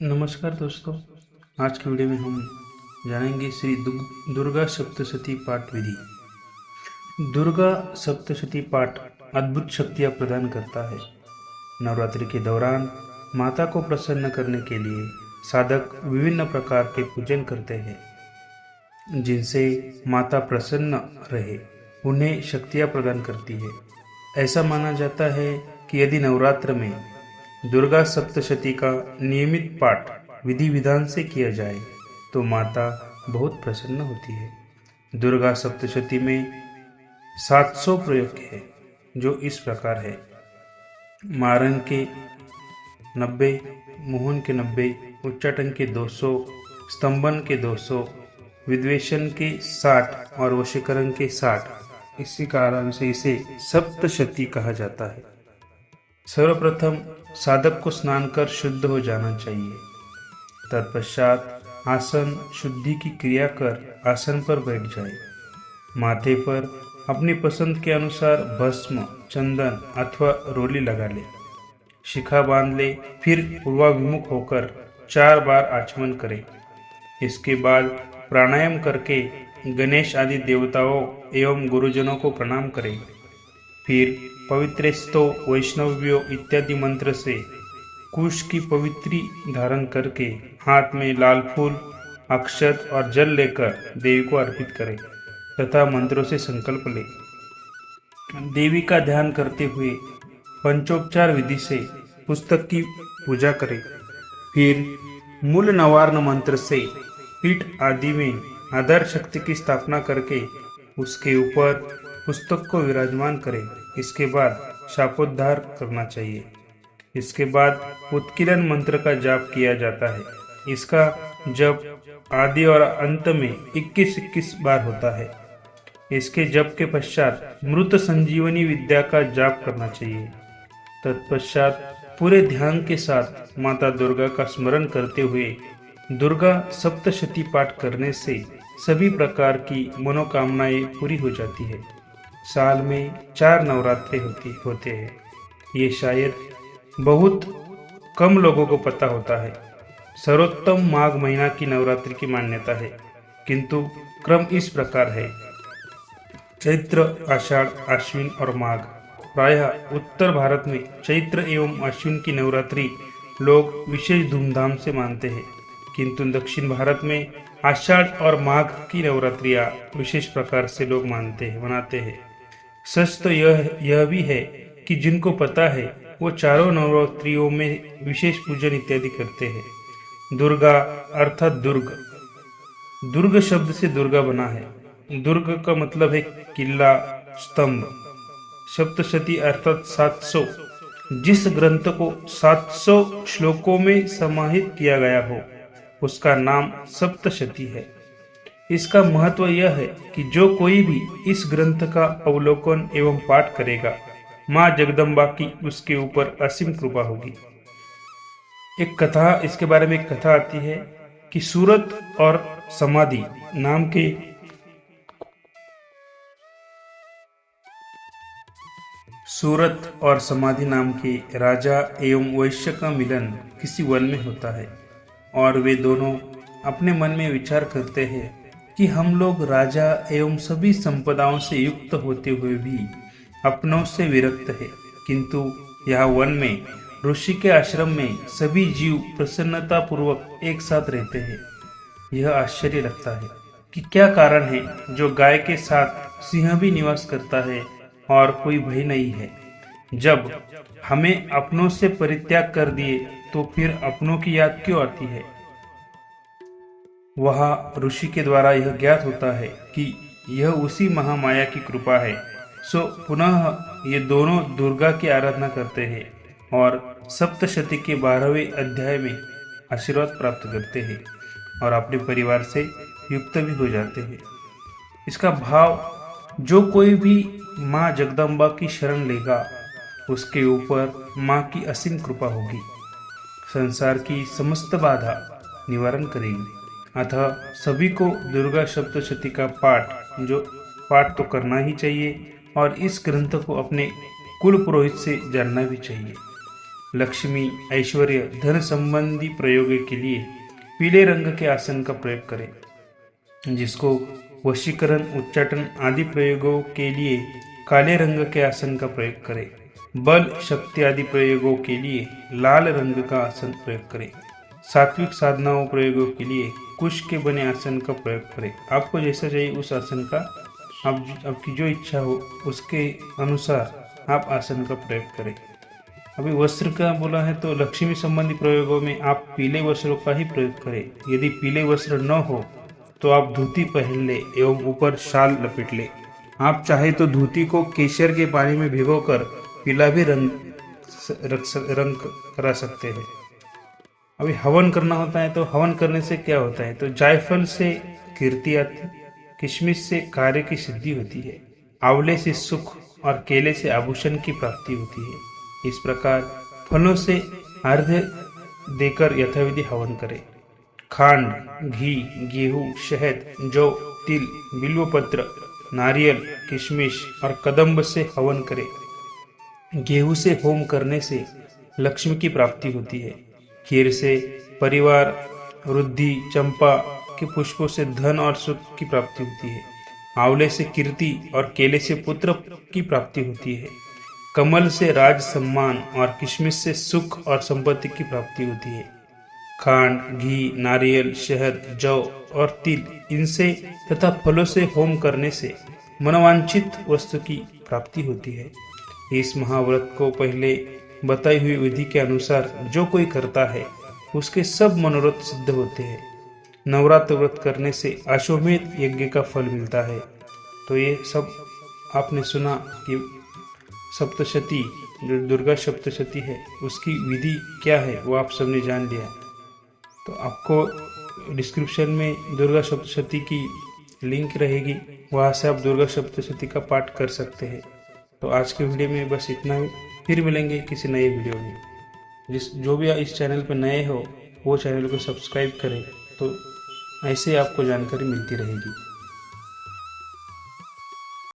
नमस्कार दोस्तों। आज की वीडियो में हम जानेंगे श्री दुर्गा सप्तशती पाठ विधि। दुर्गा सप्तशती पाठ अद्भुत शक्तियाँ प्रदान करता है। नवरात्रि के दौरान माता को प्रसन्न करने के लिए साधक विभिन्न प्रकार के पूजन करते हैं, जिनसे माता प्रसन्न रहे, उन्हें शक्तियाँ प्रदान करती है। ऐसा माना जाता है कि यदि नवरात्र में दुर्गा सप्तशती का नियमित पाठ विधि विधान से किया जाए तो माता बहुत प्रसन्न होती है। दुर्गा सप्तशती में 700 प्रयोग है, जो इस प्रकार है: मारन के 90, मोहन के 90, उच्चाटन के 200, स्तंभन के 200, विद्वेषण के 60 और वशीकरण के 60। इसी कारण से इसे सप्तशती कहा जाता है। सर्वप्रथम साधक को स्नान कर शुद्ध हो जाना चाहिए। तत्पश्चात आसन शुद्धि की क्रिया कर आसन पर बैठ जाए। माथे पर अपनी पसंद के अनुसार भस्म, चंदन अथवा रोली लगा ले। शिखा बांध ले, फिर पूर्वाभिमुख होकर 4 बार आचमन करे। इसके बाद प्राणायाम करके गणेश आदि देवताओं एवं गुरुजनों को प्रणाम करें। फिर पवित्रेस्तो वैष्णव्यो इत्यादि मंत्र से कुश की पवित्री धारण करके हाथ में लाल फूल, अक्षत और जल लेकर देवी को अर्पित करें तथा मंत्रों से संकल्प ले। देवी का ध्यान करते हुए पंचोपचार विधि से पुस्तक की पूजा करें। फिर मूल नवार्ण मंत्र से पीठ आदि में आधार शक्ति की स्थापना करके उसके ऊपर पुस्तक को विराजमान करें। इसके बाद शापोद्धार करना चाहिए। इसके बाद उत्कीर्ण मंत्र का जाप किया जाता है। इसका जप आदि और अंत में 21-21 बार होता है। इसके जप के पश्चात मृत संजीवनी विद्या का जाप करना चाहिए। तत्पश्चात पूरे ध्यान के साथ माता दुर्गा का स्मरण करते हुए दुर्गा सप्तशती पाठ करने से सभी प्रकार की मनोकामनाएं पूरी हो जाती है। साल में 4 नवरात्रे होते हैं। ये शायद बहुत कम लोगों को पता होता है। सर्वोत्तम माघ महीना की नवरात्रि की मान्यता है, किंतु क्रम इस प्रकार है: चैत्र, आषाढ़, आश्विन और माघ। प्रायः उत्तर भारत में चैत्र एवं आश्विन की नवरात्रि लोग विशेष धूमधाम से मानते हैं, किंतु दक्षिण भारत में आषाढ़ और माघ की नवरात्रियां विशेष प्रकार से लोग मनाते हैं। सच तो यह भी है कि जिनको पता है वो चारों नवरात्रियों में विशेष पूजन इत्यादि करते हैं। दुर्गा अर्थात दुर्ग शब्द से दुर्गा बना है। दुर्ग का मतलब है किला, स्तंभ। सप्तशती अर्थात 700। जिस ग्रंथ को 700 श्लोकों में समाहित किया गया हो उसका नाम सप्तशती है। इसका महत्व यह है कि जो कोई भी इस ग्रंथ का अवलोकन एवं पाठ करेगा, माँ जगदम्बा की उसके ऊपर असीम कृपा होगी। इसके बारे में एक कथा आती है कि सूरत और समाधि नाम के राजा एवं वैश्य का मिलन किसी वन में होता है और वे दोनों अपने मन में विचार करते हैं कि हम लोग राजा एवं सभी संपदाओं से युक्त होते हुए भी अपनों से विरक्त है, किंतु यहाँ वन में ऋषि के आश्रम में सभी जीव प्रसन्नता पूर्वक एक साथ रहते हैं। यह आश्चर्य लगता है कि क्या कारण है जो गाय के साथ सिंह भी निवास करता है और कोई भय नहीं है। जब हमें अपनों से परित्याग कर दिए तो फिर अपनों की याद क्यों आती है। वह ऋषि के द्वारा यह ज्ञात होता है कि यह उसी महामाया की कृपा है। सो पुनः ये दोनों दुर्गा की आराधना करते हैं और सप्तशती के 12वें अध्याय में आशीर्वाद प्राप्त करते हैं और अपने परिवार से युक्त भी हो जाते हैं। इसका भाव, जो कोई भी माँ जगदम्बा की शरण लेगा उसके ऊपर माँ की असीम कृपा होगी, संसार की समस्त बाधा निवारण करेगी। अतः सभी को दुर्गा सप्तशती का पाठ तो करना ही चाहिए और इस ग्रंथ को अपने कुल पुरोहित से जानना भी चाहिए। लक्ष्मी, ऐश्वर्य, धन संबंधी प्रयोगों के लिए पीले रंग के आसन का प्रयोग करें। जिसको वशीकरण, उच्चाटन आदि प्रयोगों के लिए काले रंग के आसन का प्रयोग करें। बल, शक्ति आदि प्रयोगों के लिए लाल रंग का आसन प्रयोग करें। सात्विक साधनाओं प्रयोगों के लिए कुश के बने आसन का प्रयोग करें। आपको जैसा चाहिए उस आसन का, आपकी जो इच्छा हो उसके अनुसार आप आसन का प्रयोग करें। अभी वस्त्र का बोला है तो लक्ष्मी संबंधी प्रयोगों में आप पीले वस्त्रों का ही प्रयोग करें। यदि पीले वस्त्र न हो तो आप धोती पहन ले एवं ऊपर शाल लपेट ले। आप चाहे तो धोती को केसर के पानी में भिगोकर पीला भी रंग करा सकते हैं। अभी हवन करना होता है तो हवन करने से क्या होता है, तो जायफल से कीर्ति आती, किशमिश से कार्य की सिद्धि होती है, आंवले से सुख और केले से आभूषण की प्राप्ति होती है। इस प्रकार फलों से अर्घ्य देकर यथाविधि हवन करें। खांड, घी, गेहूं, शहद, जौ, तिल, बिल्वपत्र, नारियल, किशमिश और कदम्ब से हवन करें। गेहूं से होम करने से लक्ष्मी की प्राप्ति होती है। खीर से परिवार वृद्धि, चंपा के पुष्पों से धन और सुख की प्राप्ति होती है। आंवले से कीर्ति और केले से पुत्र की प्राप्ति होती है। कमल से राज सम्मान और किशमिश से सुख और संपत्ति की प्राप्ति होती है। खांड, घी, नारियल, शहद, जौ और तिल इनसे तथा फलों से होम करने से मनोवांछित वस्तु की प्राप्ति होती है। इस महाव्रत को पहले बताई हुई विधि के अनुसार जो कोई करता है उसके सब मनोरथ सिद्ध होते हैं। नवरात्र व्रत करने से अश्वमेध यज्ञ का फल मिलता है। तो ये सब आपने सुना कि सप्तशती, जो दुर्गा सप्तशती है उसकी विधि क्या है वो आप सबने जान लिया। तो आपको डिस्क्रिप्शन में दुर्गा सप्तशती की लिंक रहेगी, वहाँ से आप दुर्गा सप्तशती का पाठ कर सकते हैं। तो आज के वीडियो में बस इतना ही, फिर मिलेंगे किसी नए वीडियो में। जो भी इस चैनल पर नए हो वो चैनल को सब्सक्राइब करें, तो ऐसे आपको जानकारी मिलती रहेगी।